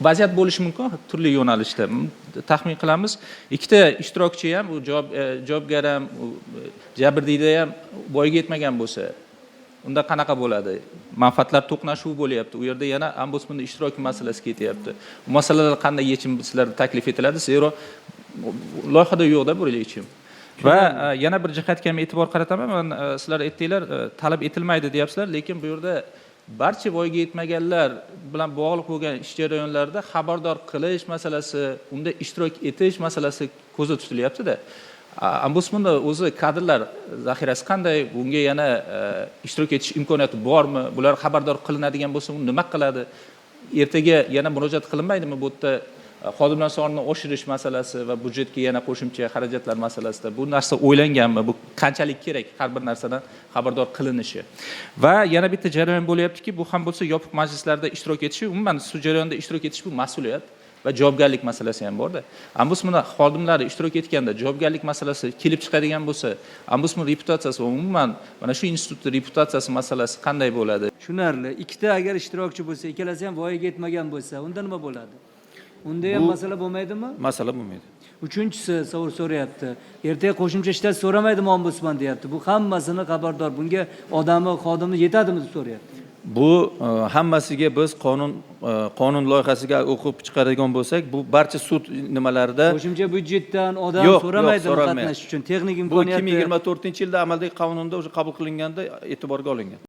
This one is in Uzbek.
vaziyat bo'lishi mumkin turli yo'nalishda. Taxmin qilamiz, ikkita ishtirokchi ham, u javobgar ham, jabrdiyda ham voyaga yetmagan bo'lsa, unda qanaqa bo'ladi? Manfaatlar to'qnashuvi bo'lyapti. U yerda yana ombudsmanning ishtiroki masalasi ketyapti. Bu masalalar qanday yechim sizlarga taklif etiladi? Zero loyihada yo'qda bu yechim. Va yana bir jihatga ham e'tibor qarataman. Men sizlar aytdinglar, talab etilmaydi deyapsizlar, lekin bu yerda barcha voyaga yetmaganlar bilan bog'liq bo'lgan ish jarayonlarida xabardor qilish masalasi, unda ishtirok etish masalasi ko'zda tutilyapti-da. Ombudsmanda o'zi kadrlar zaxirasi qanday, bunga yana ishtirok etish imkoniyati bormi? Bular xabardor qilinadigan bo'lsa, uni nima qiladi? Ertaga yana murojaat qilinmaydimi bu yerda xodimlar sonini oshirish masalasi va budjetga yana qo'shimcha xarajatlar masalasida? Bu narsa o'ylanganmi? Bu qanchalik kerak har bir narsadan xabardor qilinishi? Va yana bitta jarayon bo'lyaptiki, bu ham bo'lsa yopiq majlislarda ishtirok etish, umuman sud jarayonida ishtirok etish bu mas'uliyat va javobgarlik masalasi ham bor-da. Ombudsman xodimlari ishtirok etganda javobgarlik masalasi kelib chiqadigan bo'lsa, ombudsman reputatsiyasi va umuman mana shu institutning reputatsiyasi masalasi qanday bo'ladi? Tushunarli. Ikkita agar ishtirokchi bo'lsa, ikkalasi ham voyaga yetmagan bo'lsa, unda nima bo'ladi? Unda ham masala bo'lmaydimi? Masala bo'lmaydi. Uchinchisi savol so'rayapti. Ertaga qo'shimcha ishlar so'ramaydimi ombudsman deyapti. Bu hammasini xabardor, bunga odami, xodimi yetadimi deb so'rayapti. Bu hammasiga biz qonun loyihasiga o'qib chiqaradigan bo'lsak, bu barcha sud nimalarida qo'shimcha budjetdan odam so'ramaydimi qatnashish uchun texnik bu imkoniyati. Bu 2024-yilda amaldagi qonunda o'sha qabul qilinganda e'tiborga olingan.